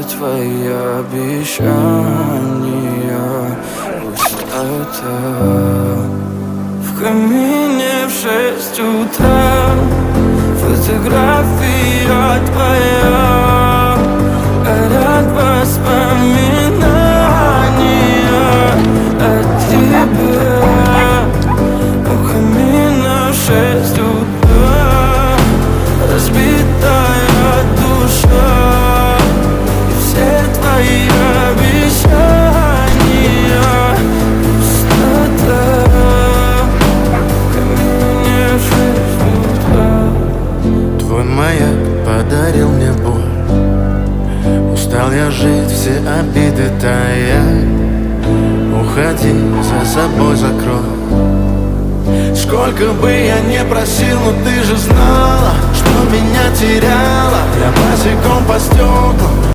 твои обещания пустота. В камине в 6 утра фотография твоя, горят воспоминания о тебе. У камина в 6 утра разбитая душа, и все твои обещания пустота. В камине в 6 утра. Твой маяк подарил мне боль. Устал я жить, все обиды тая. Уходи, за собой закрой. Сколько бы я не просил, но ты же знала, что меня теряла. Я босиком по стеклам.